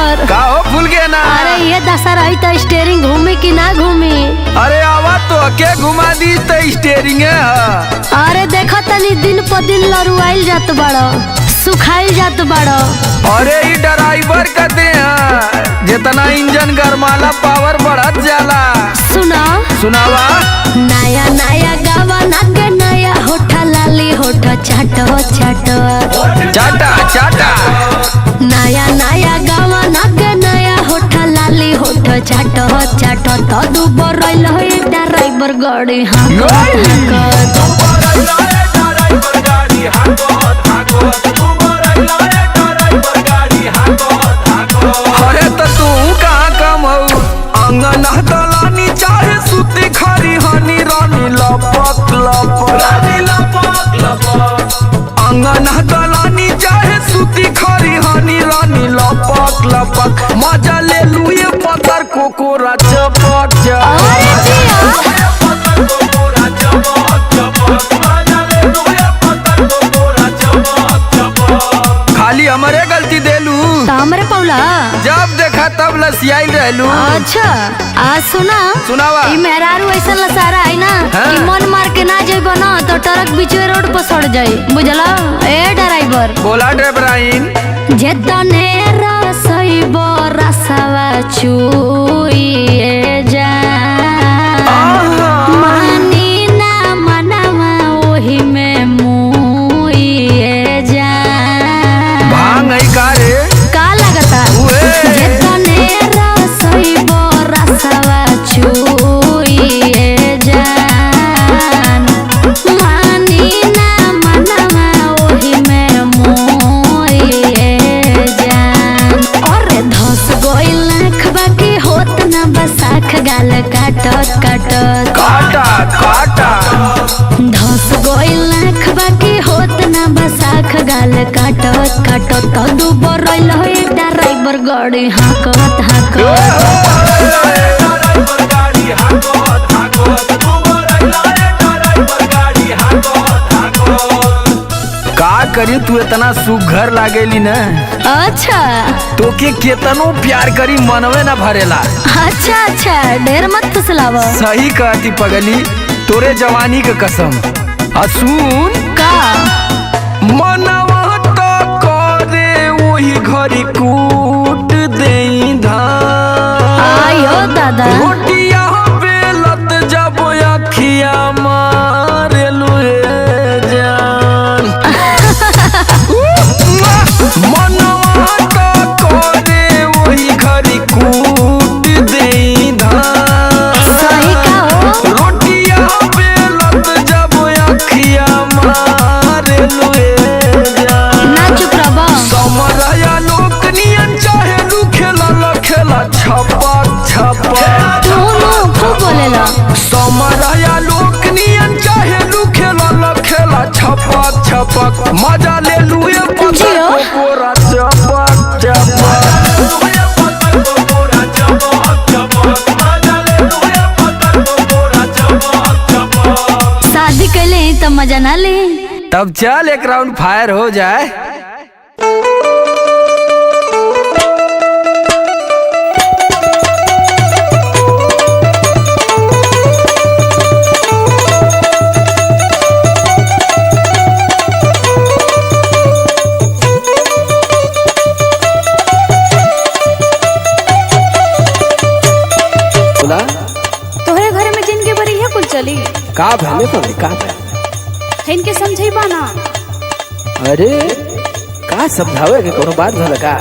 Driver. का हो भूल गया ना? अरे ये दशा रही तो स्टेयरिंग घूमे कि ना घूमी? अरे आवा तो के घुमा दी तो स्टेयरिंग है। अरे देखो तनी दिन पर दिन लरुआइल जात बड़ो, सुखाइल जात बड़ो। अरे ये ड्राइवर कहते हैं जितना इंजन गरमाला पावर बढ़त जाला। सुना सुनावा। नया नया गावा नागे नया होठा लाली होठा चाटो चाटो चाटा चाटा। नया नया गावा नागे नया होठा लाली होठा चाटो चाटो तो दुबर रइल हो ड्राइवर गाड़ी हाँ अरे तो तू कहाँ कम हो? अंगन दलानी चाहे सुती खरी हनी रानी लपक लपक। अंगन दलानी चाहे सुती खरी हनी रानी लपक लपक। मजा ले लुए पतर कोकोरा चपक खाली हमारे गलती देलू। हमरे पौला जब देखा तब लसियाई रहलू। अच्छा आज सुनावा। ई मेहरारू ऐसा लसारा है ना कि मन मार के ना जाइबो ना तो ट्रक बीचवे रोड पर सड़ जाई बुझला। ए ड्राइवर बोला ड्राइवराइन जेतने रसइबो रसवा चुइए जा मानी ना मनवा ओही में मुइए जा। भांग है का रे? का लगता जेतने रसइबो रसवा चुइए जान मानी ना मनवा ओही में मुइए जान। अरे धस गइल नखबा के होत ना बसाख गाल काटत काटत काटा काटा। धस गइल नखबा के होत ना बसाख गाल काटत काटत तो दुबर रइल हो ड्राइवर गाड़ी हाकत हाकत। का करी तू इतना सुघर लागेली न? अच्छा तोके केतनो प्यार करी मनवे न भरेला। अच्छा अच्छा ढेर मत फुसलाव। सही कहती पगली तोरे जवानी के कसम। सुन का मनवा तो करे वही घरी कूट देई धान। आयो दादा रोटिया बेलत जब अखिया मारे लुए जान। मनवा तो करे वही घरी कूट देई धान। सही का हो। रोटिया बेलत जब अखिया मारे लुए जान। ना चुप रहो। समरया लोक नियन चाहे लू खेला खेला छपक छपक। तू खूब बोलेला। समरया लोक नियन चाहे लू खेला खेला छपक छपक। मजा ले लुए पत्थर जियो। कोकोरा चपक चपक। शादी कैले तो मजा ना ले। तब चल एक राउंड फायर हो जाए। तोहरे घर में जिनके बरी है कुल चली का भले तो का भले? इनके समझेबा ना। अरे का समझावे के कोनो बात भला का?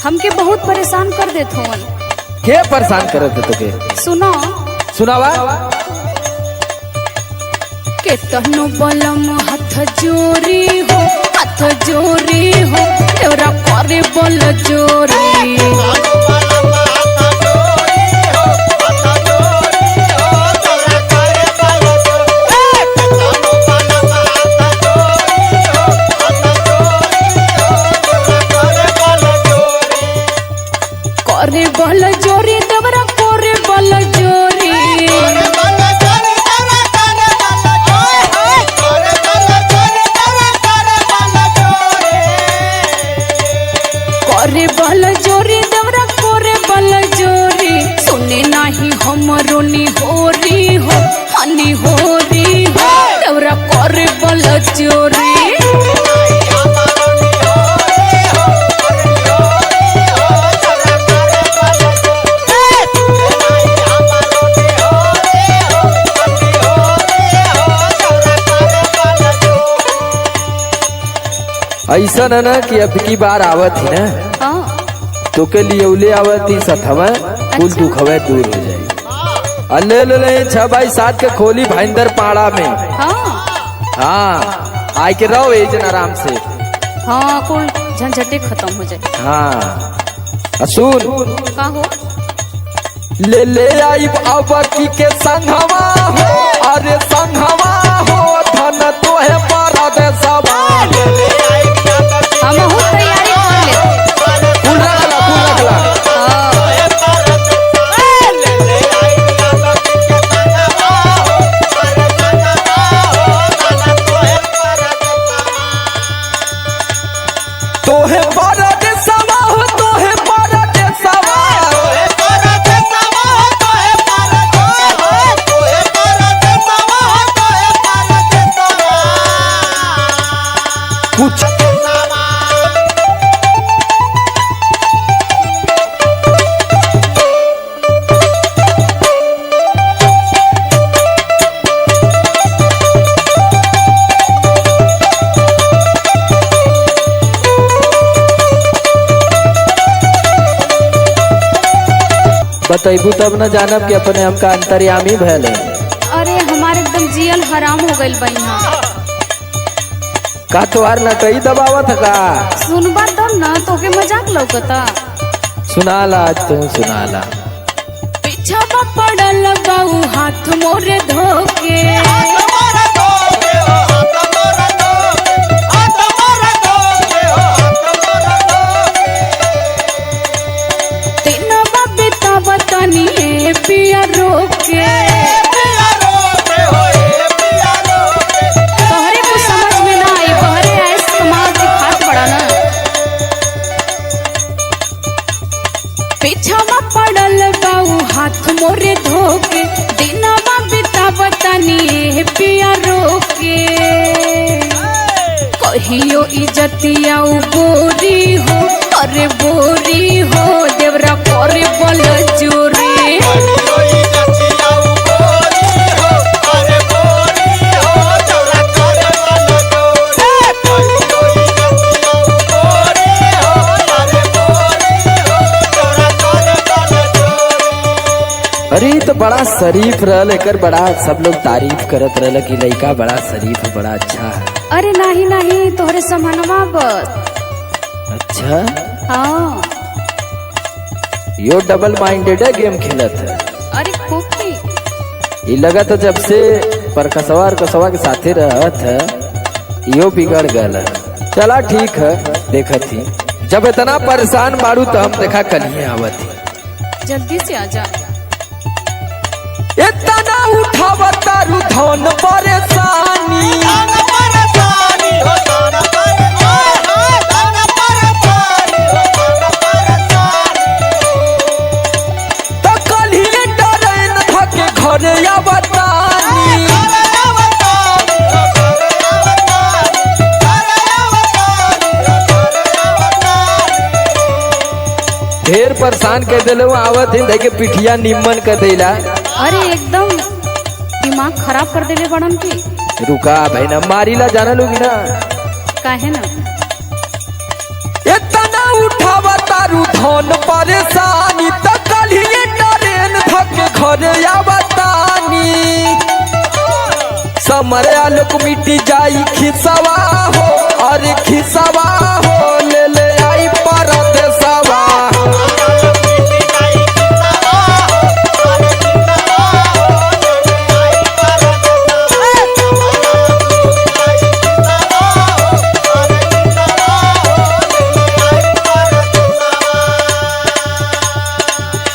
हमके बहुत परेशान कर देत होवन। के परेशान करत है तोके? सुनो सुनावा। के तहनो बलम हाथ जोरी हो तेरा करे बल जोरी। करे बल जोरी देवरा करे बल जोरी। करे बल ऐसा न ना कि अब की बार आवत ही ना हाँ तो के लिए उले आवत ही सथवा कुल दुखवे दूर हो जाए। अल्ले ले 6x7 के खोली भाईंदर पाड़ा में। हाँ हाँ आय के रहो एजन आराम से। हाँ कुल झंझटे खत्म हो जाए। हाँ सुन का हो ले आई अब की के संघवा हो, अरे संघवा हो धन तो है परदेसवा। हम हो तैयारी कर ले। कुल रखला तोहे परदेसवा हो, तोहे परदेसवा। कुछ बतैबू तब न जानब कि अपने हमका अंतर्यामी भैल है। अरे हमारे एकदम जियल हराम हो गइल बा यहाँ। का तोहार नटई दबावत का? सुनबा तब ना तोके मजाक लौकता। सुनाला आज तू सुनाला। पीछा पड़ल बाऊ हाथ मोरे धोके। तीनों बिता बतानी पिया रोके। तोहरे कुछ समझ में ना आई, बहरे ऐस कमाल दिखात बड़ा ना। पीछावा पड़ल बाऊ हाथ मोरे धोके। दिनवा बिता बतानी पिया रोके। कहियो इज्जतिया बोरी हो, अरे बोरी हो देवरा करे बल जोरी। अरे ई तो बड़ा शरीफ रहल, एकर बड़ा सब लोग तारीफ करत रहल कि लड़का बड़ा शरीफ है, बड़ा अच्छा है। अरे नहीं नहीं तोहरे समानवा बस। अच्छा हाँ यो डबल माइंडेड है, गेम खेलत है। अरे खूब थी। ये लगा तो जब से परकसवा और कसवा के साथे रहत है यो बिगड़ गल है। चला ठीक है देखत ही, जब इतना परेशान मारू तो हम देखा कलिए आवत ही। जल्दी से आजा। इतना उठावतारू धन परेशानी। तो कलिए डरन धके घरे आवतानी। ढेर परेशान कर दिले आवत ही, देखे पिठिया निम्मन कर देला। अरे एकदम दिमाग खराब कर देले बड़न की। रुका भाई ना मारीला जाना लोगी ना। काहे ना इतना उठावतारू धन परेशानी। तो कलिए डरेन धके घरे आवतानी। समरे आलोक मिट्टी जाई खिसवा हो, अरे खिसवा हो ले आई परदेसवा।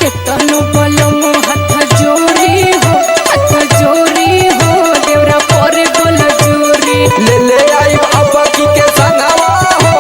केतनो बलम हाथ जोड़ी हो, हाथ जोड़ी हो देवरा करे बल जोरी। ले आई अब की के संगवा हो,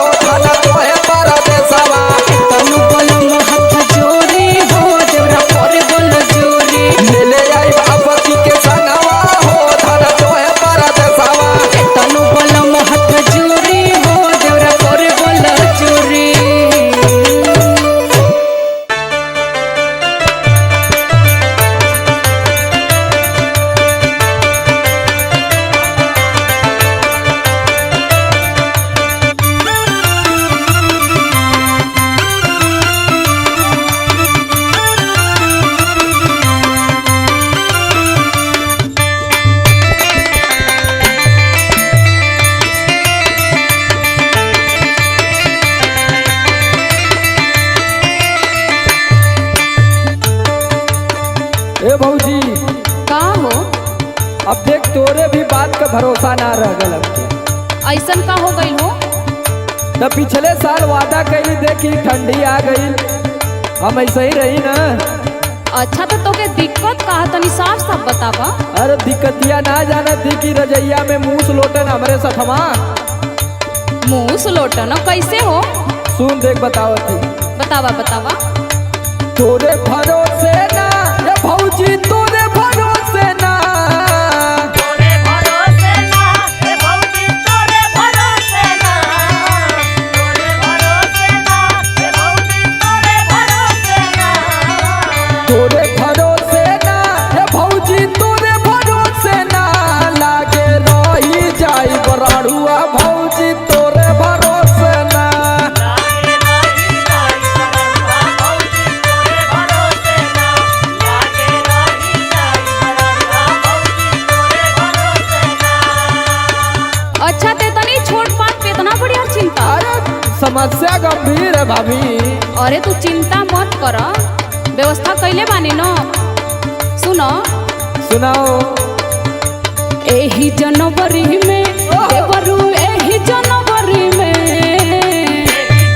अब देख तोरे भी बात का भरोसा ना रह गल अब के। ऐसन का हो गई हो? तो पिछले साल वादा कही देखी ठंडी आ गई, हम ऐसे ही रही ना। अच्छा तो तोके दिक्कत का है, तनी साफ साफ बतावा। अरे दिक्कतिया ना जाना थी कि रजैया में मूस लोटन हमरे सथमा। मुंह सुलोटन कैसे हो? सुन देख बताओ थी। बतावा बतावा। तोरे भरोसे ना ये भौजी, तोरे भरोसे ना, तोरे भरोसे ना हे भौजी तोरे भरोसे ना, तोरे भरोसे ना हे भौजी तोरे भरोसे ना, तोरे भरोसे ना ये भौजी, तोरे भरोसे ना, लागे रही जाई बराड़ुआ भौजी तोरे भरोसे ना। लागे रही जाई बरड़ुआ भौजी तोरे भरोसे ना, लागे रही जाई बरड़ुआ भौजी तोरे भरोसे ना। अच्छा ते तनी छोट बात पे इतना बढ़िया चिंता। अरे समस्या गंभीर है भाभी। अरे तू चिंता मत कर, व्यवस्था कैले बानी न। सुनो सुनाओ। एही जनवरी में देवरू, एही जनवरी में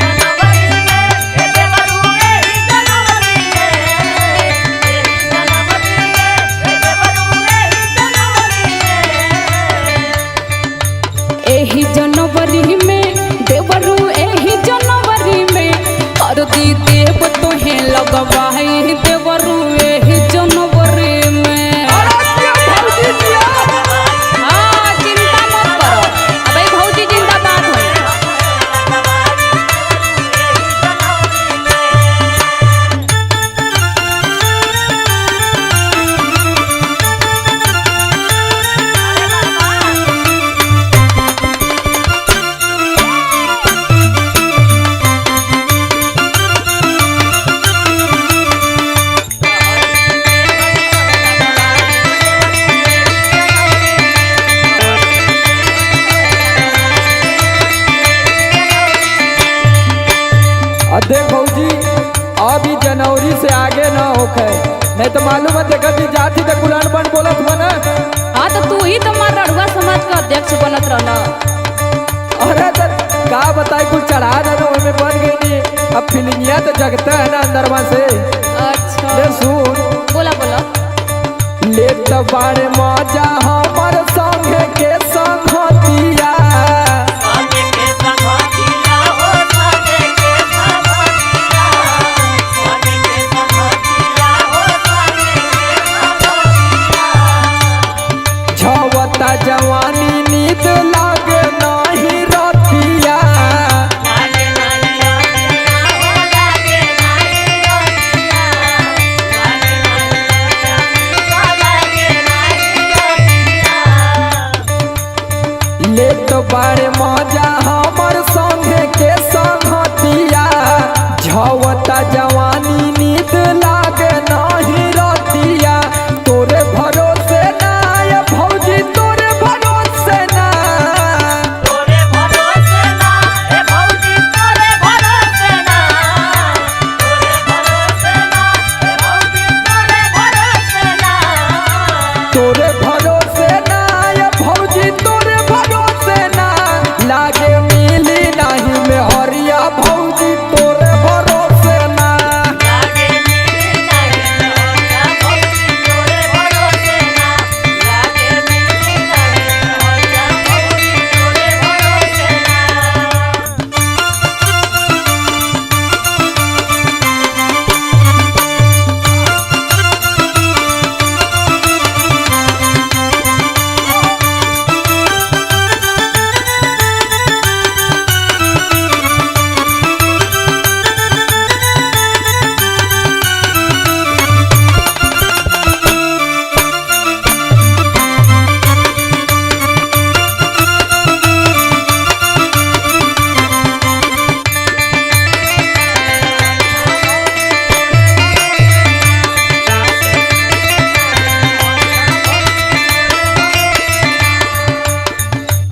जनवरी में हे देवरू एही जनवरी में, एही जनवरी में हे देवरू एही जनवरी में, एही जनवरी में देवरू, एही जनवरी में हरदी देव तोहे लगवाई देवरू एही जनवरी में। हाँ चिंता मत करो, अबे भौजी जिंदाबाद हो। देख भौजी अभी जनवरी से आगे ना होखे, नहीं तो मालूम है देखा थी जाती तो कुलान बन बोलत बना। हाँ तो तू ही तो मार रड़ुआ समाज का अध्यक्ष बनत रहना। अरे तो का बताई कुछ चढ़ा देना उनमें बन गई नहीं। अब फिलिंगिया तो जगता है ना अंदरवा से। अच्छा ले सुन। बोला बोला। ले तो बारे मजा हमर संगे के संगतिया, सागे के संगतिया हो सागे के संगतिया, सागे के संगतिया हो सागे के संगतिया, झवता जवानी नींद लागे नहीं रतिया, लागे नहीं रतिया हो लागे नहीं रतिया, लागे नहीं रतिया, लागे नहीं रतिया। ले तो बारे मजा हमर संगे के संगतिया, झवता जवानी नींद लागे नहीं रतिया, तोरे भरोसे ना ये भौजी तोरे भरोसे ना, तोरे भरोसे ना हे भौजी तोरे भरोसे ना, तोरे भरोसे ना हे भौजी तोरे भरोसे ना, तोरे भरोसे ना ये भौजी तोरे भरोसे ना, लागे मिली नहीं में हरिया भौजी तोरे भरोसे ना। लागे मिली नहीं हरिया भौजी तोरे भरोसे ना, लागे मिली नहीं हरिया भौजी तोरे भरोसे ना।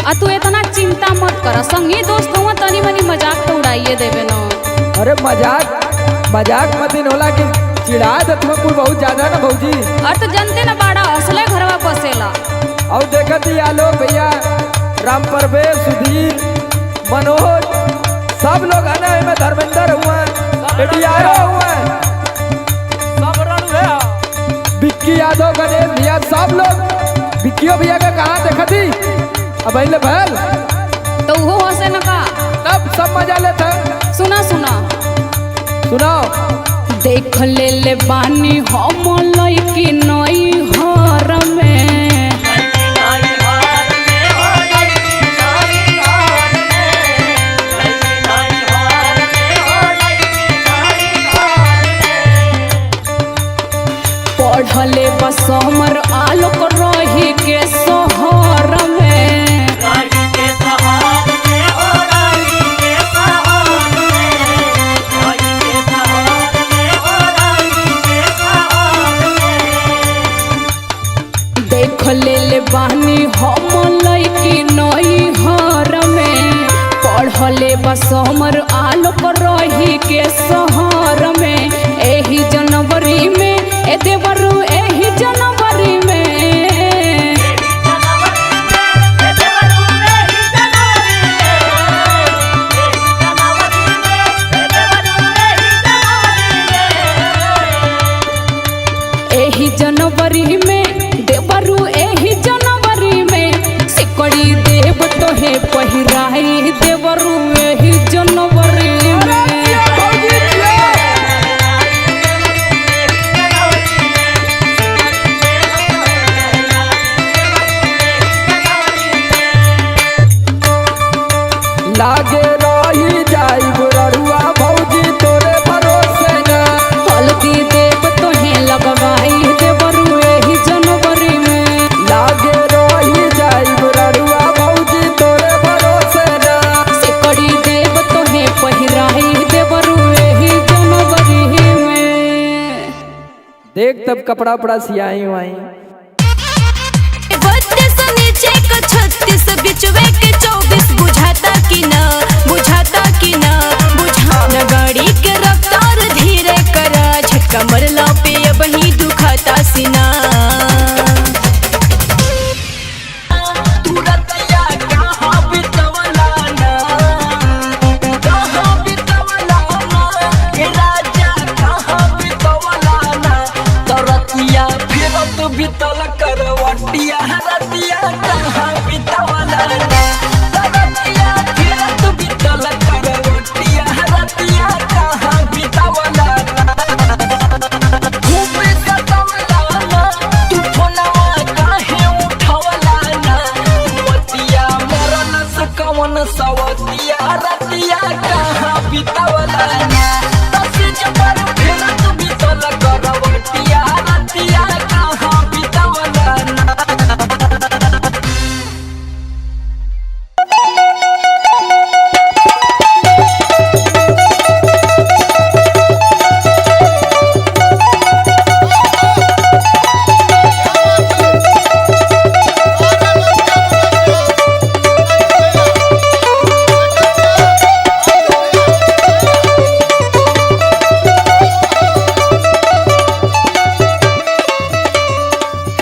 आ तू इतना चिंता मत कर, संगी दोस्त हुआ तनी मनी मजाक तो उड़ाइए देवे न। अरे मजाक मजाक मत होला कि चिढ़ा देत में कुल बहुत ज्यादा ना भौजी। और तो जनते ना बाड़ा असले घरवा बसेला। और देखत ही आलोक भैया, राम परवेश, सुधीर, मनोज, सब लोग आना है। मैं धर्मेंद्र हुआ, एडीआरओ हुआ, सब रण है विक्की यादव, गणेश भैया, सब लोग। विक्कियो भैया का कहाँ देखत ही अब अइले भैल, तो वो हसे न का तब सब मजा लेते। सुना सुना सुनाओ। देख ले बानी हम लइकी नई हर में, पढ़ले बस हमर आलोक रही के शहर में। देख ले बानी हम लइकी नई हर में, पढ़ले बस हमर आलोक रही के शहर में। एही जनवरी में ए देवरू, एही जनवरी में एही जनवरी में देवरू, एही जनवरी में सिकड़ी देव तोहे पहिराई देवरू, एही जनवरी में। लागे रही जाई बुररुआ भौजी तोरे भरोसे न, हल्दी देव तोहे लगवाई देवरू, एही जनवरी में। लागे रही जाई बुररुआ भौजी तोरे भरोसे न, सिकड़ी देव तोहे पहिराई देवरू, एही जनवरी में। देख तब कपड़ा उपड़ा सियाई वाई। 32 नीचे का 36 बिचवे के 24 बुझाता कि न, बुझाता कि न, बुझाना गाड़ी के रफ्तार धीरे करा, झटका मरला पे अब ही दुखाता सीना। बितल करवटिया रतिया कहाँ बितवला ना, रतिया फिरत बितल करवटिया रतिया कहाँ बितवला ना, खूब कतवला ना, तू फोनवा काहे उठवला ना, वतिया मरन से कवन सवतिया रतिया कहाँ बितवला ना, तसिज पर फिरत बितल करवटिया रतिया कहाँ बितवला ना।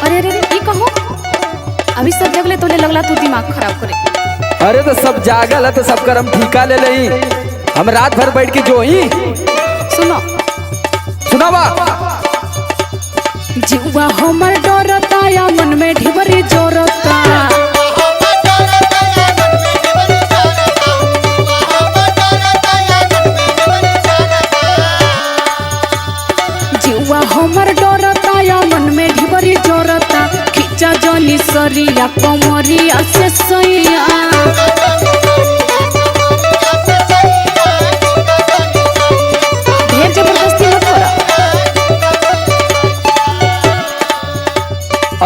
अरे अरे ये कहो, अभी सब जगले तोले लगला तू दिमाग खराब करे। अरे तो सब जागल है तो सब कर हम ठीका ले लही, हम रात भर बैठ के जो ही सुनो सुनावा। जीवा हमर डरता या मन में ढिबरी जोरता, जीवा हमर डरता या मन में ढिबरी जोरता, खिंचा जनी सरिया कमरिया से सैया। ढेर जबरदस्ती मत करा।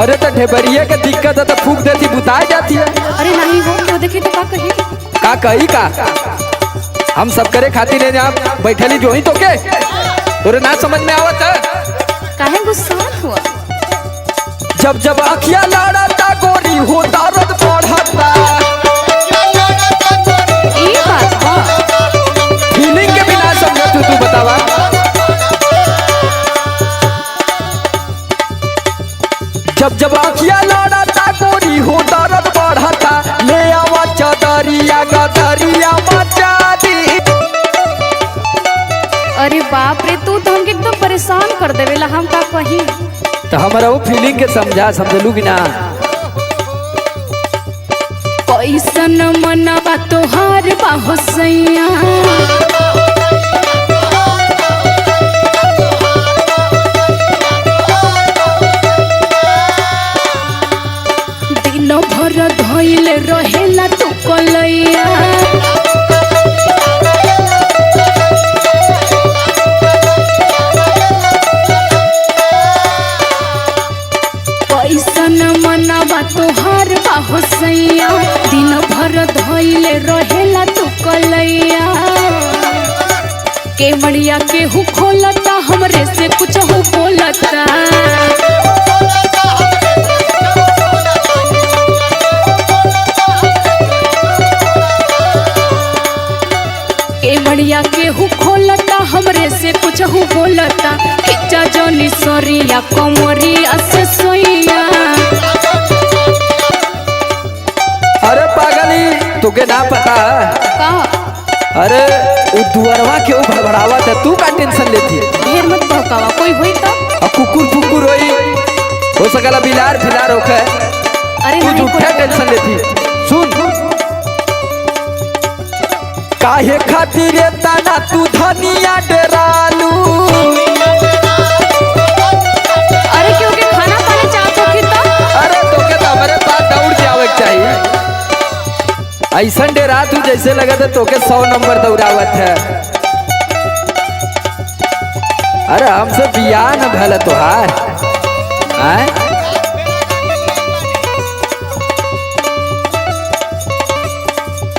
अरे तो ढेबरिया के दिक्कत है तो फूक देती बुताई जाती है। अरे नहीं हो क्या देखे तो का कही। का कही का हम सब करे खातिर यहाँ बैठली जो ही तो के तोरे ना समझ में आवत है। काहे गुस्सा हुआ? जब जब अखिया लड़ता गोरी हो दर्द बढ़ता, ई बात बा। फीलिंग के बिना समझ तू बतावा। जब जब आखिया लड़ता गोरी हो दर्द बढ़ता ले आवा चदरिया गदरिया मचा दी। अरे बाप रे, तू तो हमके एकदम परेशान कर देवेला। हम का कही? तो हमारा वो फीलिंग के समझलू कि ना। कैसन मनवा तोहार बाहो सैया, दिन भर धइल रहेला तू कलैया। कैसन मनवा तोहार बाहो सैया, दिन भर धइल रहेला तू कलैया। केवड़िया केहू खोलता, हमरे से कुछ हो बोलता। केवड़िया केहू खोलता, हमरे से कुछ हो बोलता। खिचा जोनी सरिया कमरिया से सोइया। अरे पागली, तुके ना पता? का अरे वो दुअरवा के वो भड़बड़ावा था, तू का टेंशन लेती? ढेर मत भौकावा, कोई होई तो। अब कुकुर फुकुर होई, हो सकला बिलार फिलार होके। अरे तू नहीं, झूठा टेंशन लेती। सुन, काहे खातिर तना तू धनिया डरालू। अरे क्योंकि खाना पानी चाहतो कि तो। अरे तोके तो हमारे पास दौड़ के आवे के चाहिए। ऐसा डेरा तू जैसे लगा था तोके 100 नंबर दौड़ावत है। अरे हमसे बियाह न भला तोहार आए?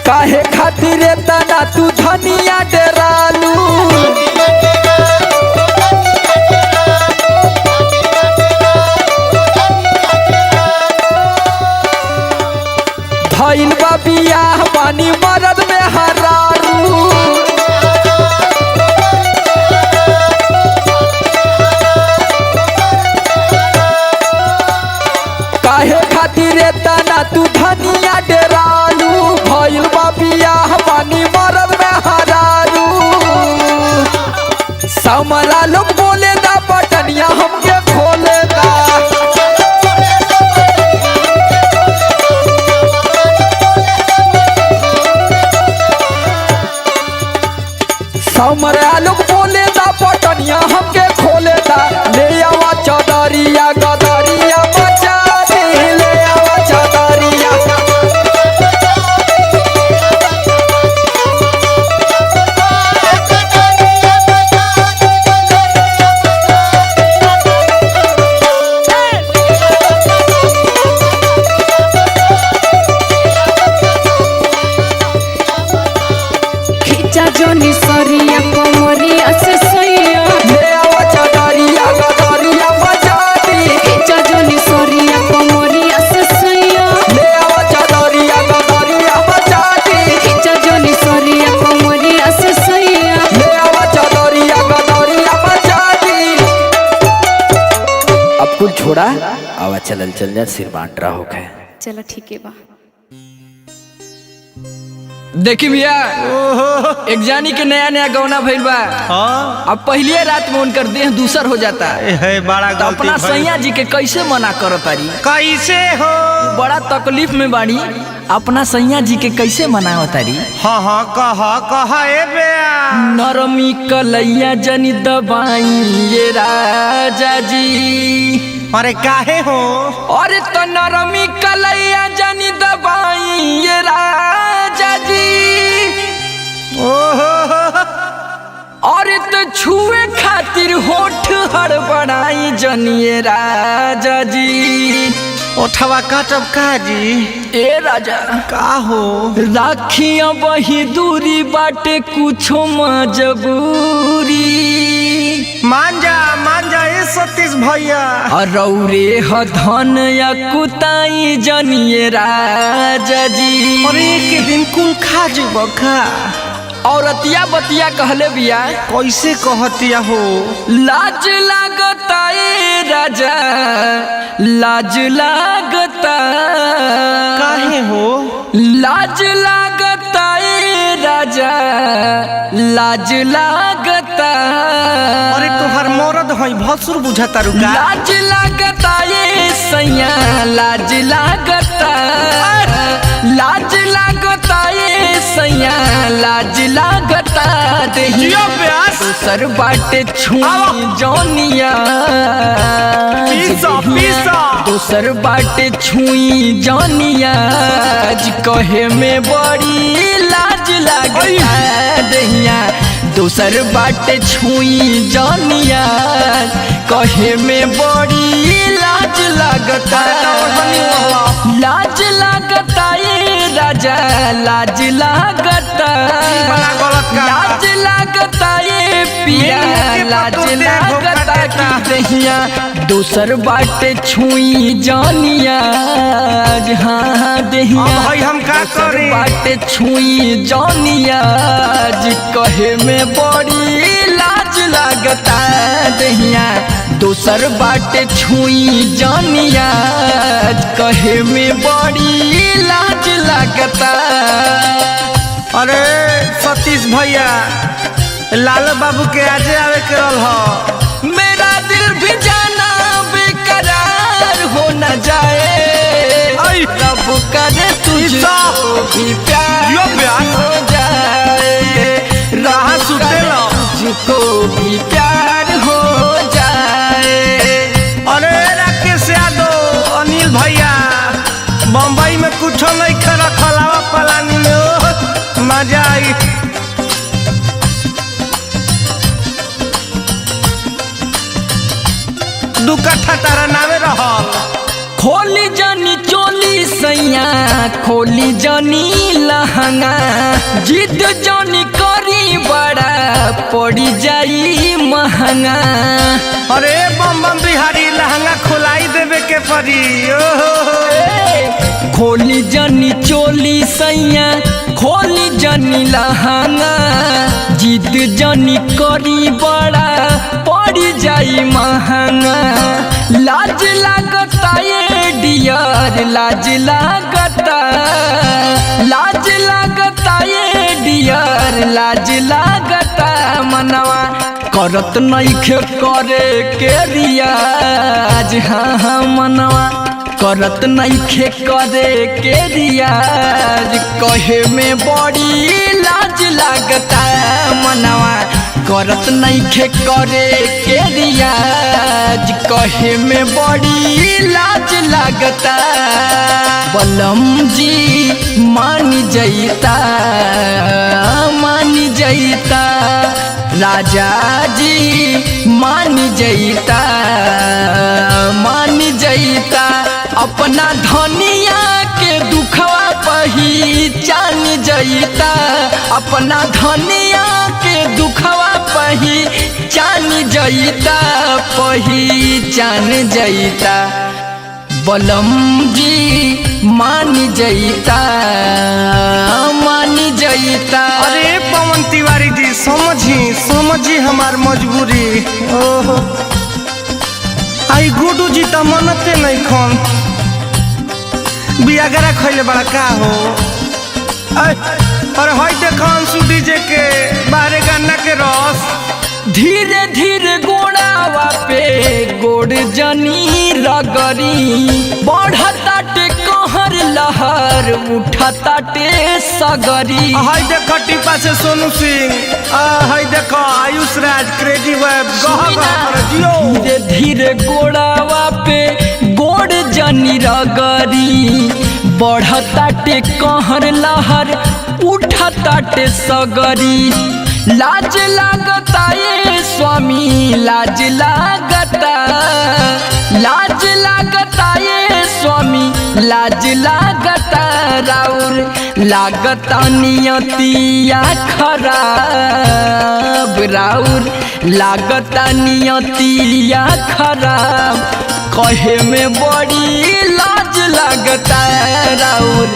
काहे खातिर तना तू धनिया डरालू। धइल बा बियाह बानी मरद में हरारू। काहे खातिर तना तू धनिया डरालू। भइल बा बियाह बानी मरद में हरारू। समला लोग बोले दा बटनिया हमके खोले दा। समरा लोग बोले दा बटनिया हमके खोले दा। ले आवा चदरिया गदरिया मचा दे। ले आवा चदरिया। खिचा जोनी सरिया कमरिया से सोइया। ले आवा चदरिया गदरिया मचा दे। खिचा जोनी सरिया कमरिया से सोइया। ले आवा चदरिया गदरिया मचा दे। खिचा जोनी सरिया कमरिया से सोइया। ले आवा चदरिया गदरिया मचा दे। अब कुल छोड़ा, आवा चल जा सिर बांट रहा होके। चलो ठीक है बा। देखी भैया, एक जानी के नया नया गौना भइल बा। अब पहले रात में उनकर देह दूसर हो जाता है। बड़ा तो अपना सैया जी के कैसे मना करत तारी? कैसे हो? बड़ा तकलीफ में बाड़ी, अपना सैया जी के कैसे मना तारी? हाँ हाँ, कहा ए बेया। नरमी कलैया जनी दबाई ये राजा जी। अरे काहे हो? अरे तो नरमी कलैया जनी दबाई ये राजा जी। ओहो, अरे तो छुए खातिर होठ हड़बड़ाई जनिए राजा जी। ओठवा काटब काजी। ए राजा का हो? राखिया बही दूरी बाटे कुछो मजबूरी। मान जा ए सतीश भैया। रौरे ह धन या कुताई जनिए राजा जी। अरे एक दिन कुल खा जब खा। औरतिया बतिया कहले बिया कैसे कहतिया हो? लाज लागता ए राजा, लाज लागता, काहे हो? लाज लागता ए राजा, लाज लागता। अरे तोहर मरद हई भसुर बुझाता रुका। लाज लागता ए सैया, लाज लागता, लाज लागता ए सैया, लाज लागता। जियो प्यास। सर बाटे छुई जौनिया, पीसा। दोसर बाटे छुई जौनिया, कहे में बड़ी लाज लागता दहिया। दोसर बाटे छुई जौनिया, कहे में बड़ी लाज लागता। लाज लागता ए राजा, लाज लागता, लाज लागता ए पिया, लाज लागता कि दहिया। दोसर बाटे छुई जानिया, हाँ दहिया। हम का करी? बाटे छुई जानिया, कहे में बड़ी लाज लागता दहिया। दोसर बाटे छुई जानिया, कहे में बड़ी लाज लागता। अरे सतीश भैया, लाल बाबू के आजे आवे के रहल ह। मेरा दिल भी जाना बेकरार हो न जाए, रब करे तुझको भी प्यार हो जाए, कहाँ सुतेला? तुझको भी प्यार हो जाए। अरे राकेश यादव, अनिल भैया, बम्बई में कुछ नहीं खा खलावा पलानी में ओ, मजा आई। दू कट्ठा तारा नामे रहल। खोली जानी चोली सैया, खोली जानी लहंगा, जिद जानी करी बड़ा पड़ी जाई महंगा। अरे बम बम बिहारी, लहंगा खोलाई देवे के पड़ी। ओहो खोली जानी चोली सैया, खोली जानी लहंगा, जिद जानी करी बड़ा पड़ी जाई महंगा। लाज लागता ये डियर, लाज लागता, लाज लागता ये डियर, लाज लागता। मनवा करत नइखे करे के रियाज, हाँ हाँ मनवा करत नइखे करे के रियाज, कहे में बड़ी लाज लागता। मनवा करत नइखे करे के रियाज, कहे में बड़ी लाज लागता। बलम जी मान जैता, मान जैता, राजा जी मान जैता, मान जैता। अपना धनिया के दुखवा पहचान जैता, अपना धनिया के दुखवा पहचान जैता, पहचान जैता। बलम जी मान जैता, मान जैता। अरे पवन तिवारी जी, समझी हमार मजबूरी। ओहो आई गुडू जी तो मनते नहीं खन, बियागरा खैले बड़ा का हो। अरे हई देखन सुडी जे के बाहरे गन्ना के रस। धीरे धीरे गोड़ावा पे गोड़ जनी रगरी, बढ़ताटे कहर लहर उठताटे सगरी। हई देख टिपा से सोनू सिंह, हई देख आयुष राज, क्रेजी वेब, जियो। धीरे धीरे गोड़ावा पे गोड़ जनी रगरी, बढ़ताटे कहर लहर उठताटे सगरी। लाज लागता ये स्वामी, लाज लागता, लाज लागता ये स्वामी, लाज लागता। राउर लागता नियतिया खराब, राउर लागता नियतिया खराब, कहे में बड़ी लाज लागता। राउर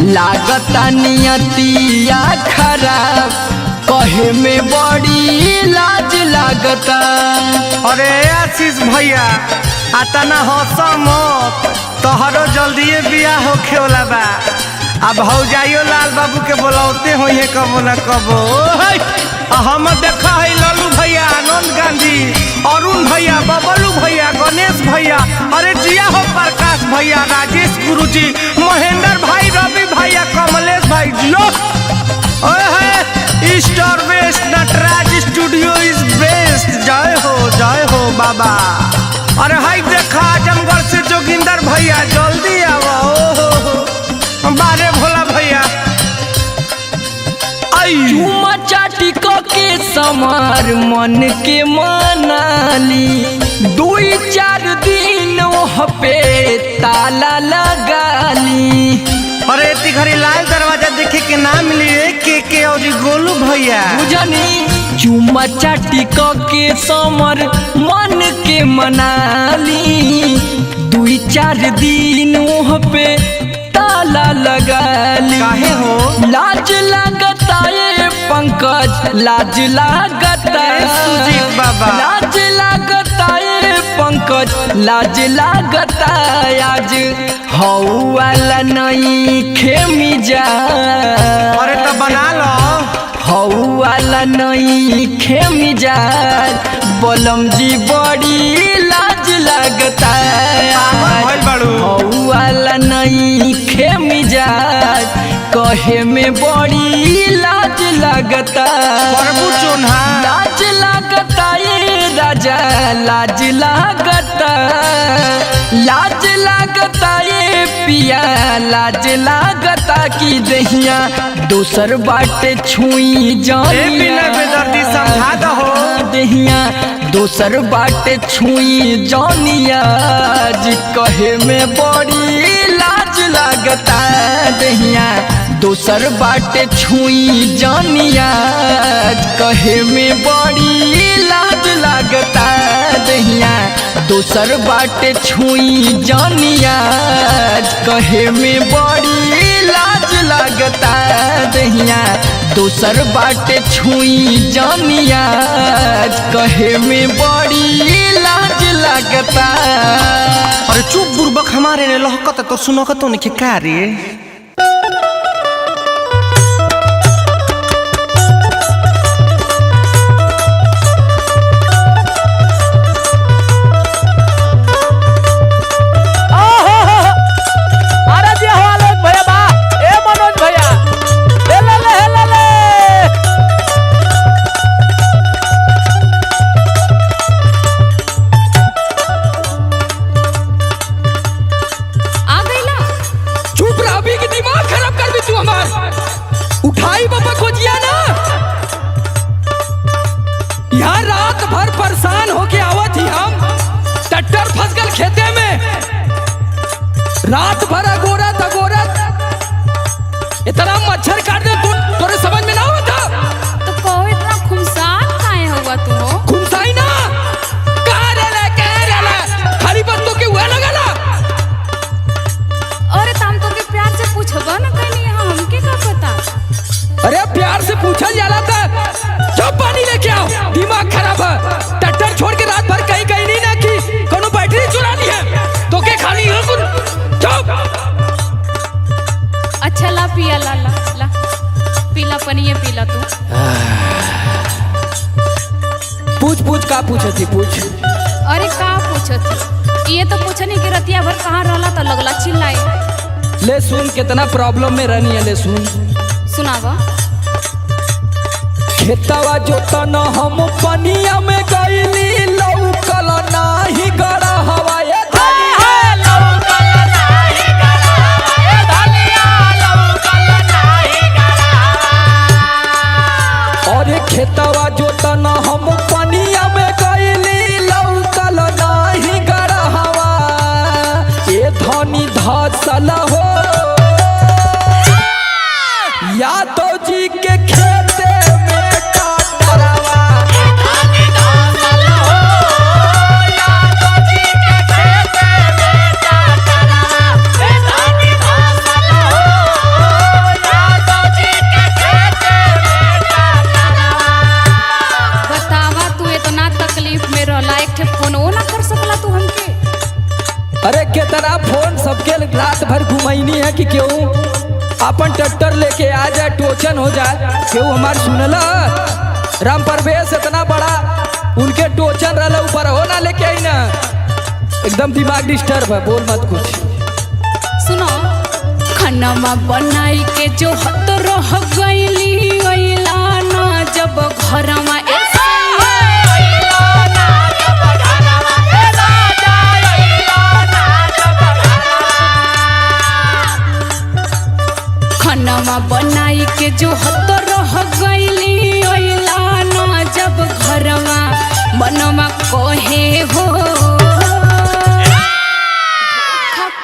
लागता नियतिया खराब, कहे में बड़ी लाज लागता। अरे आशीष भैया आतना हंस मत, तोहरो जल्दिए बियाह होखे वाला बा। अब भौजाइयो लाल बाबू के बोलौते हो ये कबो न कबो। हम देखा है लालू भैया, आनंद गांधी, अरुण भैया, बबलू भैया, गणेश भैया, अरे जिया हो प्रकाश भैया, राजेश गुरुजी, महेंद्र भाई, रवि भैया, कमलेश भाई जियो। Star best Nataraj studio is best. जय हो बाबा। अरे हाई देखा आजमगढ़ से जोगिंदर भैया जल्दी आओ। बारे भोला भैया चुमा चाटी के समार मन के मनाली, 2-4 दिन वहाँ पे ताला लगाली। अरे तिघरी लाल दरवाजा देखे के ना मिली के और गोलू भैया बुझनी। चुमा चाटी के समर मन के मनाली, 2-4 दिन वहाँ पे ताला लगाली। काहे हो? लाज लगता ये पंकज, लाज लगता सुजीत बाबा। लाज लगता ये पंकज, लाज लगता। आज हऊ वाला नहीं खेमी जा, अरे तो बना लो। हऊ वाला नहीं खेमी जा, बलम जी बड़ी लाज लगता। हऊ वाला नहीं खेमी जा, कहे में बड़ी लाज लगता। लाज लगता ये राजा, लाज लगता। लाज लगता ये पिया, लाज लगता कि दहिया दोसर बाटे छुई जानी। समझा दो दहिया दोसर बाटे छुई जानिया, कहे में बड़ी लाज लगता। दहिया दोसर बाटे छुई जानिया, कहे में बड़ी लाज लगता। दहिया दोसर बाटे छुई जानिया, कहे में बड़ी लाज लगता। दहिया दोसर बाटे छुई जानिया, कहे में बड़ी लाज लगता। अरे चुप बुर्बक, हमारे ने लहकत तो सुनो तो नहीं क्या रे। यहाँ रात भर परेशान होके आवत ही हम, ट्रैक्टर फंस गल खेते में। रात भर अगोरत इतना मच्छर काट दे, तोरे समझ में ना होता। तो कहो इतना खुमसान काहे हुआ तू हो? खुमसाई ना कहाँ रहला खाली बत्तों के हुआ लगला। अरे तुम तो के प्यार से पूछबा ना कहीं, हमके का पता। अरे प्यार से पूछा जाला था, चुप पानी लेके आओ, दिमाग खराब है। ट्रैक्टर छोड़ के रात भर कहीं नहीं ना की कोनो बैटरी चुरा ली है तो के खाली हो चुप। अच्छा ला पिया, ला पीला पनिए पीला तू। पूछ का पूछे थी पूछ। अरे का पूछत, ये तो पूछनी कि रतिया भर कहाँ रहला तो लगला चिल्लाए। ले सुन कितना प्रॉब्लम में रहनी है, ले सुन सुनावा। खेतवा जोतन हम पनिया में गईली, लौकल नाही गड़ा हवा ये और खेतवा जोतन हम पनिया में गईली, लौकल नाही गड़ा हवा ये धनी धसल हो। यादव जी के खेते में काटरवा सबके रात भर घुमैनी है कि क्यों अपन ट्रैक्टर लेके आ जाए टोचन हो जाए। क्यों हमार सुनला राम परवेश इतना बड़ा उनके टोचन रहला ऊपर हो ना लेके आई ना, एकदम दिमाग डिस्टर्ब है, बोल मत कुछ। सुनो खाना बनाई के जो हत रह गईली अइला ना जब घरमा खाना बनाई के जो हत रह गईली अइला ना जब घरमा मनवा कहे हो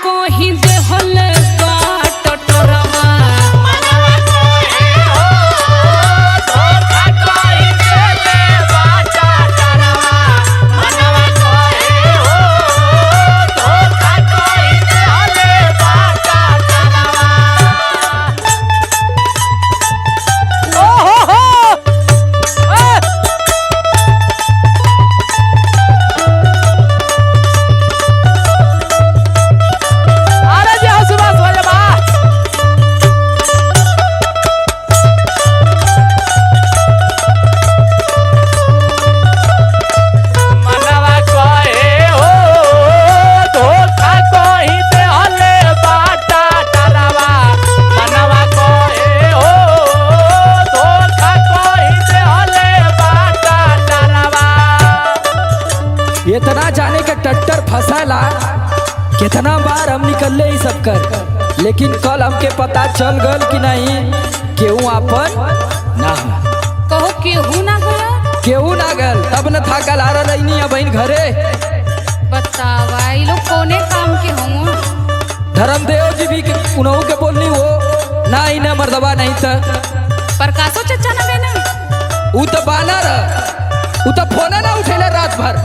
कहीं देहल बाट टरवा इतना जाने के ट्रैक्टर फंसाला कितना बार हम निकलले ही सब कर, लेकिन कल हमके पता चल गल कि नहीं केहू अपन ना कहो केहू ना गया केहू ना गल, तब न था कल आ रही है बहन घरे। बतावा ये लोग कोने काम के होंगे। धर्मदेव जी भी उन्हों के बोलनी हो ना ही ना मर्दबा नहीं था प्रकाशो चचा ना बेना उ तो बानर उ तो फोन ना उठेला रात भर।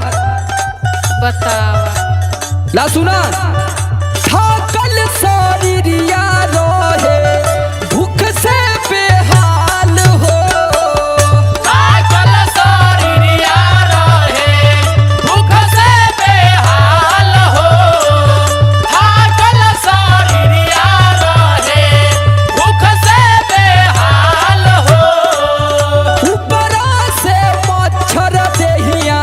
बतावा ला सुना थाकल शरीरिया रोहे भूख से बेहाल हो, थाकल शरीरिया रोहे भूख से बेहाल हो, थाकल शरीरिया रोहे भूख से बेहाल हो, ऊपरा से मच्छर देहिया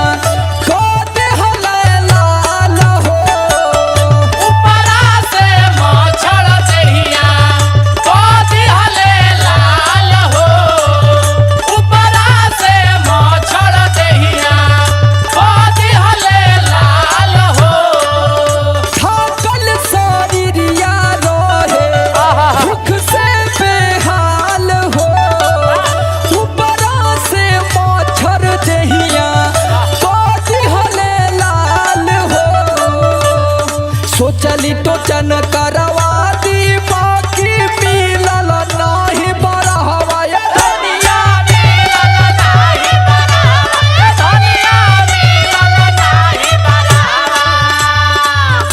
को देहला लाल हो, ऊपरा से मच्छर देहिया को दिहले लाल हो, ऊपरा से मच्छर देहिया को दिहले लाल हो, थाकल शरीरिया रोहे भूख से बेहाल हो, ऊपरा से मच्छर देहिया को देहले लाल हो। सोचली टोचन करवा दी बाकी मिलल नाही बरहवा ये दुनिया मिलल नाही बराबर, दुनिया मिलल नाही बराबर।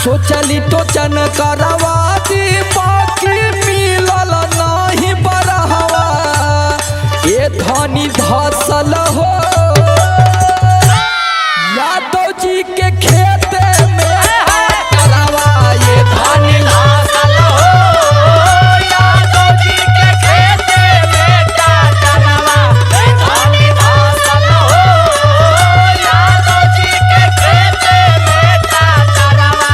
सोचली टोचन करवा दी बाकी मिलल नाही बरहवा ये धनी धसल हो यादव जी के खेत में करवा ये धनी धसल हो यादव जी के खेत में करवा, धनी धसल हो यादव जी के खेत में करवा।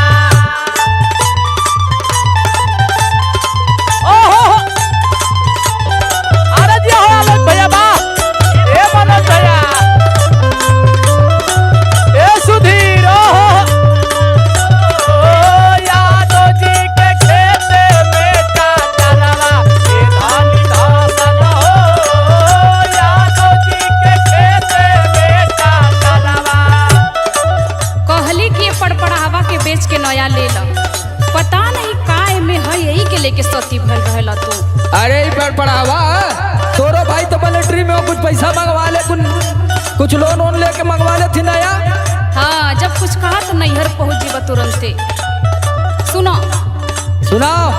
ओहो अरे जी हो आलोक भैया बा ए मनोज भैया ए सुधीर यादव जी के खेत में करवा, ए धनी धसल हो यादव जी के खेत में करवा। कहली कि ये पड़पड़ावा के बेच के नया ले ला, पता नहीं काय में है यही के लेके सती भल रहेला तू। अरे ई पर पढ़ावा तोरो भाई तो मिलिट्री में हो, कुछ पैसा मंगवा ले कुछ लोन वोन लेके मंगवा ले थी नया। हाँ जब कुछ कहा तो नैहर पहुंच जीवा तुरंते। सुनो सुनाओ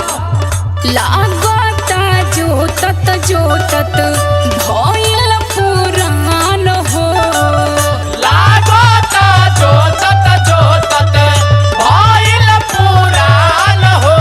लागता जोतत जोतत भइल पुरान हो, लागता जोतत जोतत भइल पुरान हो,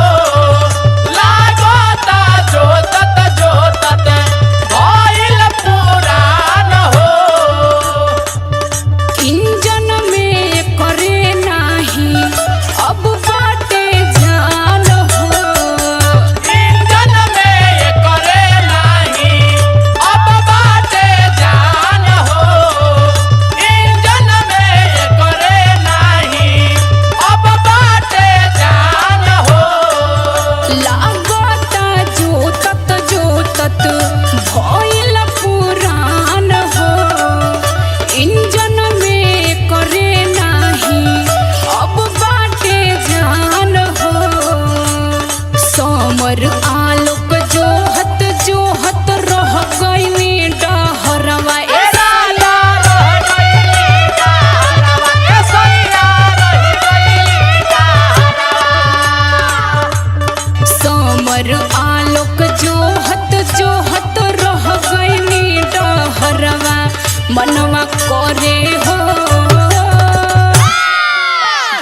मनवा करे हो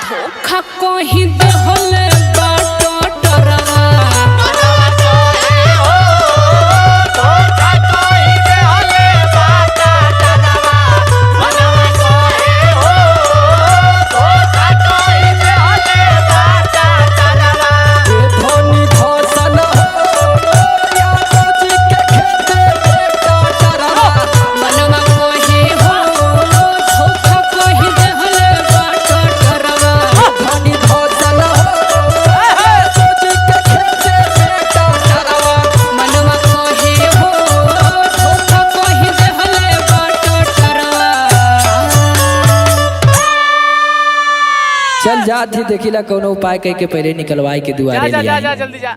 धोखा कहीं देहल बाटो डरवा धोनी धोसन यादव जी के खेते में टटरवा मनवा कहे हो धोखा कहीं देहल बाटो डरवा धोनी धोसन यादव जी के खेते में टटरवा मनवा कहे हो धोखा कहीं देहल बाटो डरवा चल जात ही देखिला कोनो उपाय कह के पहले निकलवाई के दुआरे जा ले जा आई। जा जल्दी जा।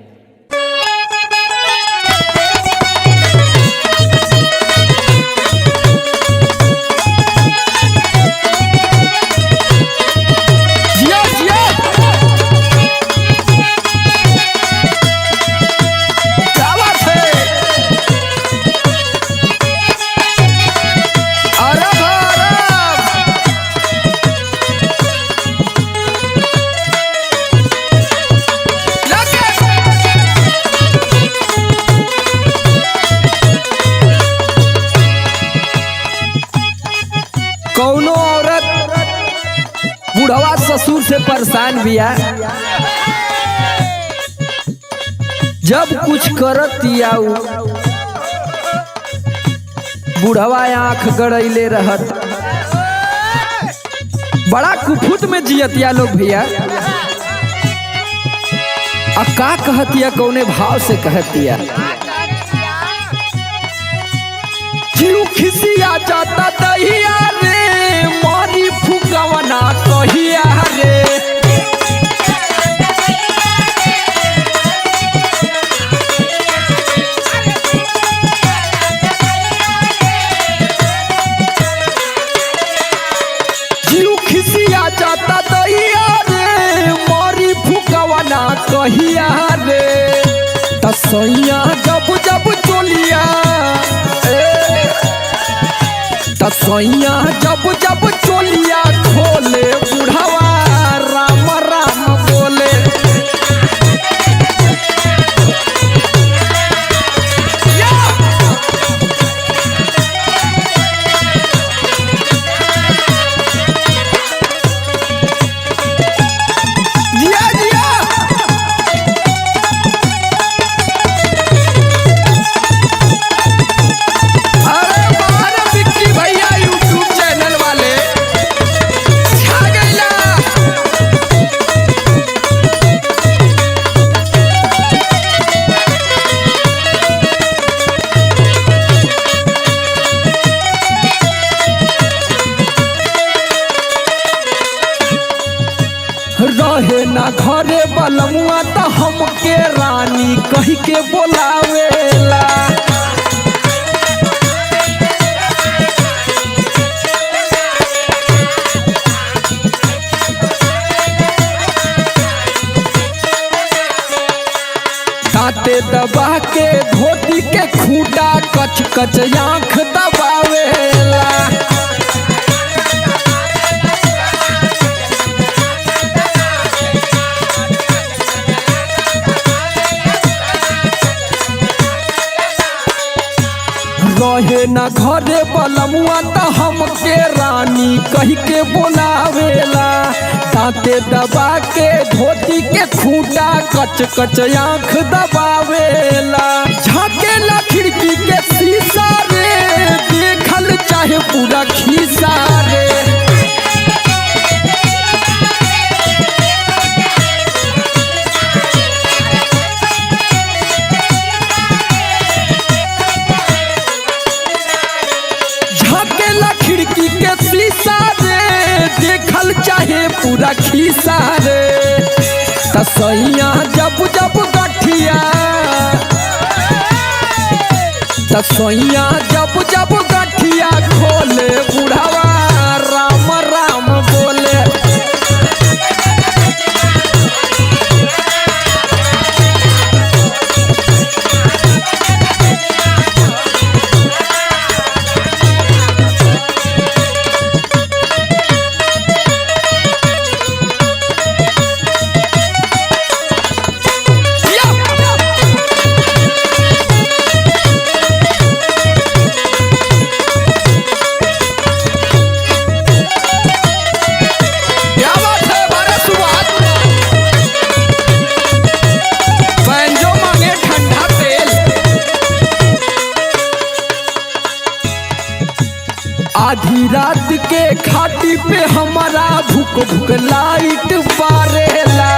जियो जियो क्या बात है अरब अरब लगे कौनो औरत बुढ़वा ससुर से परेशान बिया जब कुछ करत आऊ बुढ़वा आंख गड़ैले रहत बड़ा कुफुत में जियतिया लोग भैया आ का कहतिया कौने भाव से कहतिया जीव खिसिया जाता दहिया रे मारी फुकवना कहिया रे जीव खिसिया जाता दहिया रे मारी फुकवना कहिया रे तसैया जब जब चोलिया तसैया जब जब चोलिया खोले बुढ़वा राम राम बोले जिया जिया अरे बाहर विक्की भैया यूट्यूब चैनल वाले छा गइला रहे ना घरे बलमुआ त हमके रानी कही के बोलावेला दांते दबा के धोती के खूंटा कच कच आंख दबावेला रहे न घरे बलमुआ त हमके रानी कही के बोलावेला दांते दबा के धोती के खूंटा कच कच आंख दबावेला झाकेला खिड़की के शीशा रे देखल चाहे पूरा खीसा रे झाकेला खिड़की के शीशा रे देखल चाहे पूरा खीसा रे तसैया जब जब गठिया तसैया जब जब गठिया खोले बुढ़ावा राम राम बोले आधी रात के खाटी पे हमारा भूख भूख लाइट बारेला।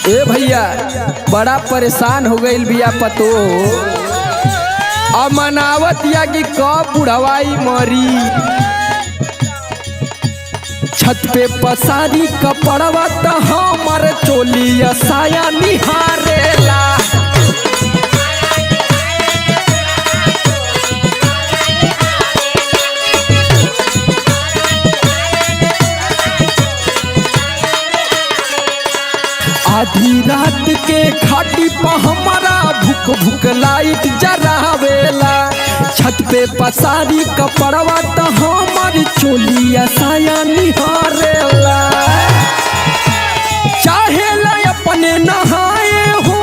ए भैया बड़ा परेशान हो गई बिया पतो अमनावत या कि कब बुढ़वाई मरी। छत पे पसारी कपड़वा त हमर चोलिया साया निहारेला। आधी रात के खाटी पर हमारा भूख भूख लाइट जरावेला। छत पे पसारी कपड़वा त हमारी चोलिया साया निहारेला। चाहे ला अपने नहाए हो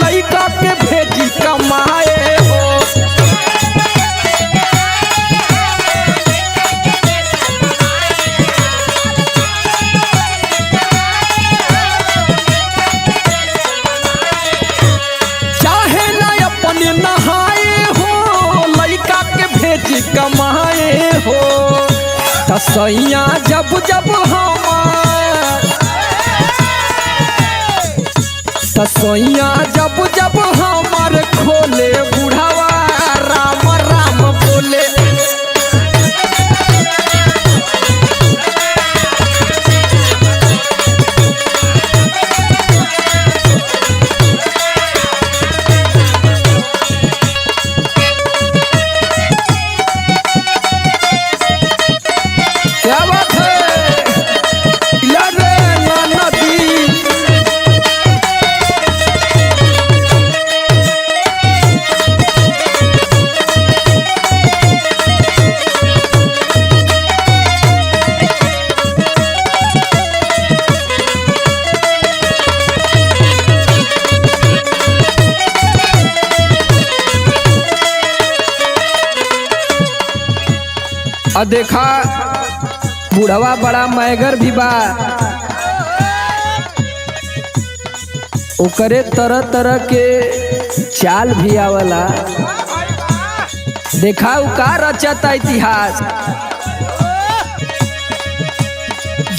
लइका के भेजी कमाए हो। कमाए हो तसैया जब जब हमार तसैया जब जब हमार खोले बुढ़ावा राम राम बोले। और देखा बुढ़वा बड़ा मैगर भी बा। ओकरे तरह तरह के चाल भी आवला। देखा उ का रचता इतिहास।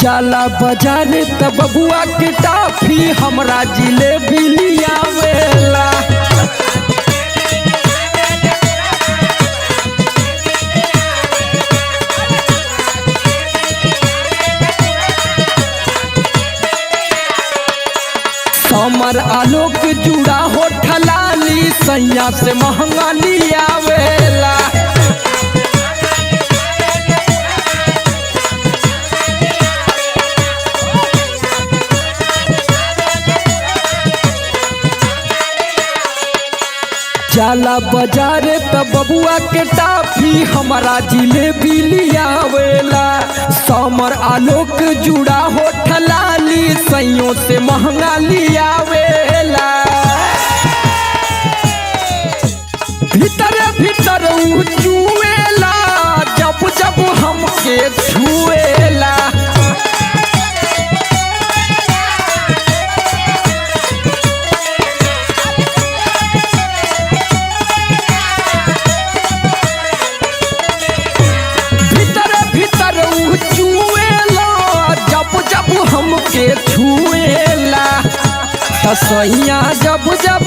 जाला बाजारे त बबुआ के टाफी हमरा जिलेबी लियावेला। हमर आलोक जुड़ा हो ठलाली सैया से महंगा लियावेला। जाला बाजारे त बबुआ के टाफी हमारा जिलेबी लियावेला। समर आलोक जुड़ा हो ठलाली सैयों से महंगा लियावेला। भीतर भीतर उ चुएला जब जब हमके छुएला। हमके छुएला तसैया जब जब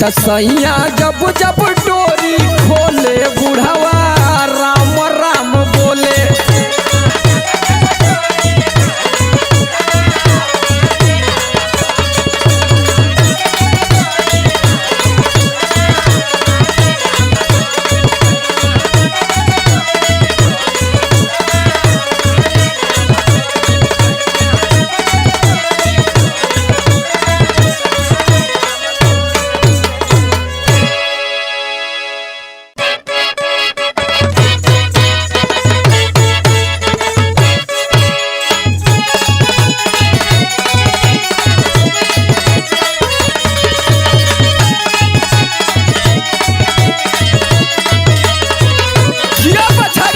तसैया जब जब डोरी खोले बुढ़वा राम राम बोले।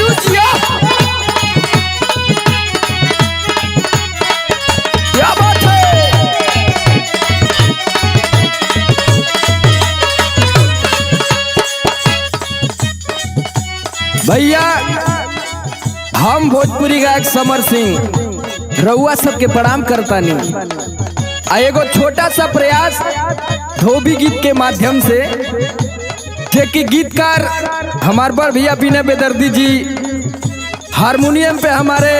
राजू जिया क्या बात है। भैया हम भोजपुरी गायक समर सिंह रउआ सबके प्रणाम करता नहीं। एगो छोटा सा प्रयास धोबी गीत के माध्यम से, जे कि गीतकार हमारे बड़ भैया विनय बेदर्दी जी, हारमोनियम पे हमारे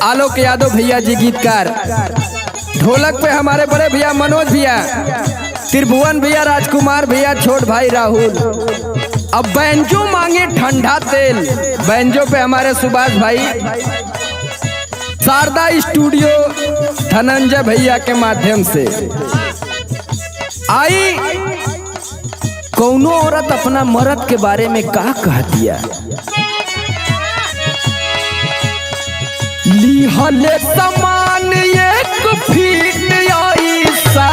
आलोक यादव भैया जी गीतकार, ढोलक पे हमारे बड़े भैया मनोज भैया, त्रिभुवन भैया, राजकुमार भैया, छोट भाई राहुल। अब बैंजो मांगे ठंडा तेल, बैंजो पे हमारे सुभाष भाई, शारदा स्टूडियो धनंजय भैया के माध्यम से। आई कौनो औरत अपना मर्द के बारे में का कह दिया, लिहले समान एक फीट ऐसा,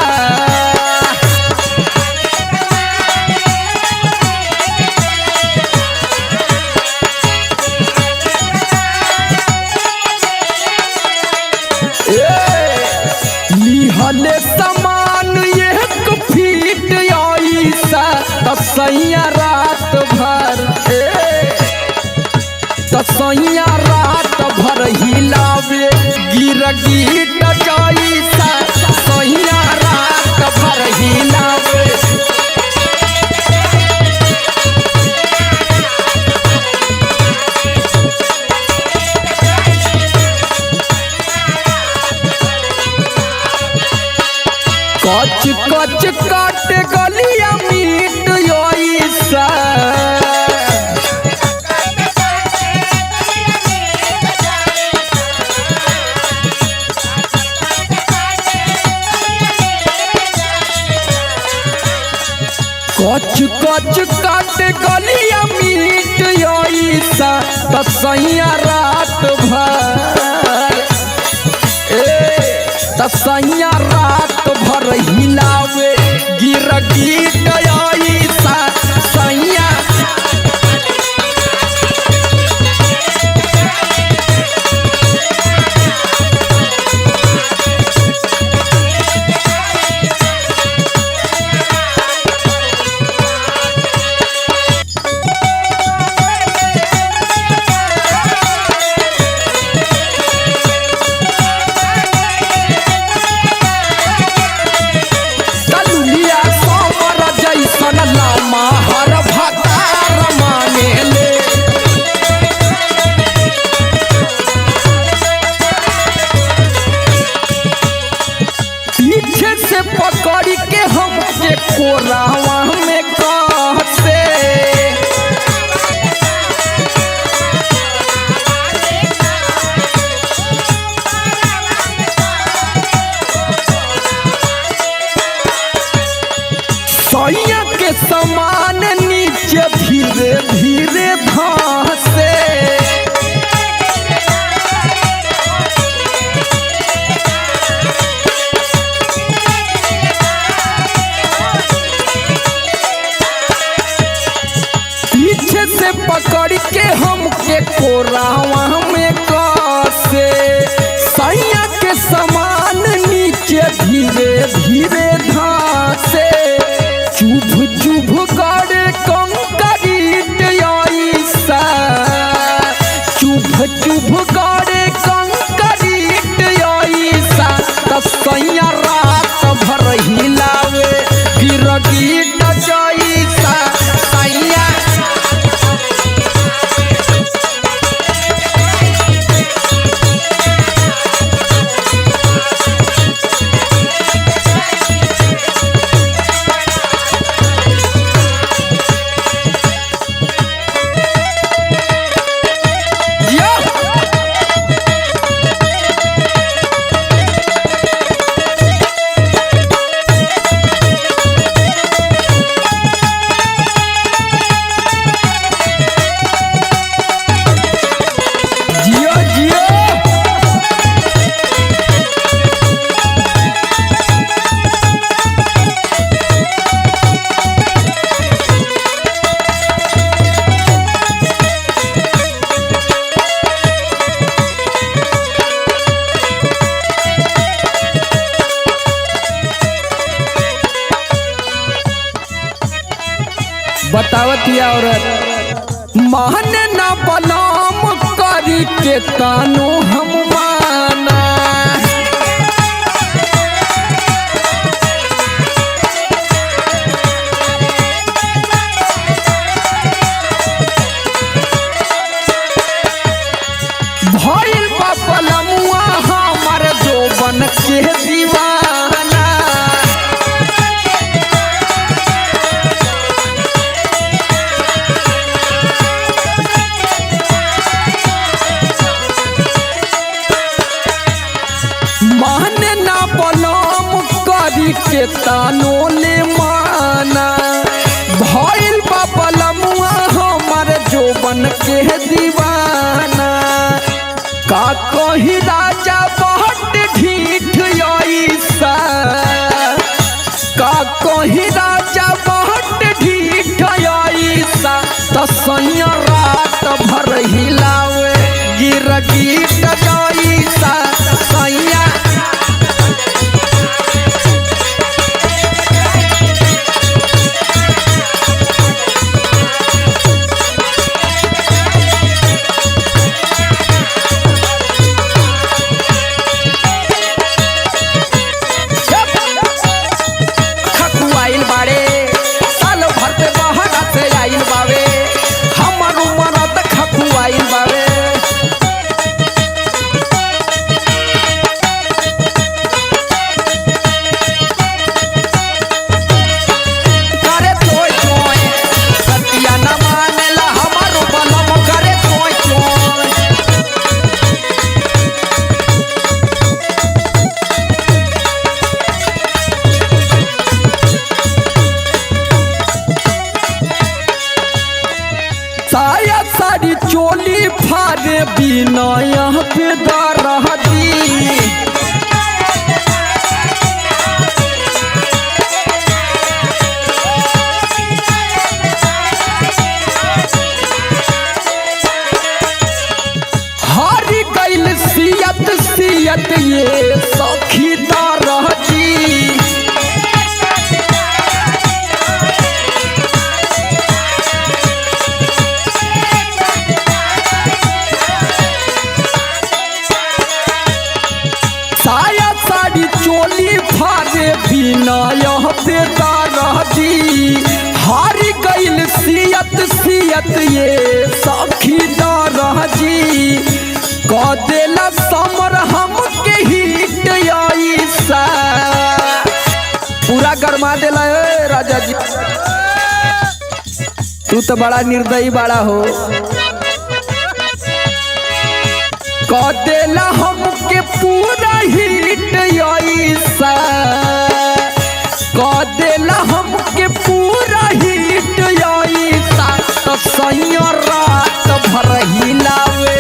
लिहले समान एक फीट ऐसा, तसैया रात भर तसैया रात भर हिलावे गिरगिट जैसा, तसैया रात भर हिलावे। कच कच काट गलिया मीट ऐसा, कच कच काट गलिया मीट ऐसा, तसैया रात भर तसैया रात भर हिलावे गिरगिट ऐसा, सैया पकड़ के हमके कोरावा में कहते, सैया के समान नीचे धीरे धीरे धंसे, से पकड़ के हमके कोरावा में कसे, सैया के समान नीचे धीरे धीरे धंसे, चुभ चुभ गड़े कंकरीट ऐसा, चुभ चुभ गड़े कंकरीट ऐसा, तसैया रात भर हिलावे गिरगिट जैसा, सैया कहतिया औरत माने ना बलाम करी के तानो हम माना भइल बा बलमुआ हमार जोबन के दीवाना माने ना बलम करी के तानो ले माना भइल बा बलमुआ हमार जोबन के दीवाना का कही राजा बहुत ढीठ ऐसा का कही राजा बहुत ढीठ ऐसा तो सैया रात भर हिलावे गिर गीत जैसा सैया खकुआइल बाड़े साल भर पे बहरा से आइल बावे हमर उमर त खकुआइल बावे करे तोय तोय सतिया न मानेला हमर बलम करे तोय तोय साया साड़ी चोली फारे बिना यहाँ पे दरहती हारी गइल सियत सियत ये सखी दरहती साया साड़ी चोली फारे बिना यहाँ पे दारहती हारी गइल सियत सियत ये सखी दारहती क देला समर हमके हिट ऐसा पूरा गरमा देला ए राजा जी तू तो बड़ा निर्दयी बड़ा हो क देला हमके पूरा हिट ऐसा क देला हमके पूरा हिट ऐसा तो सैया रात भर हिलावे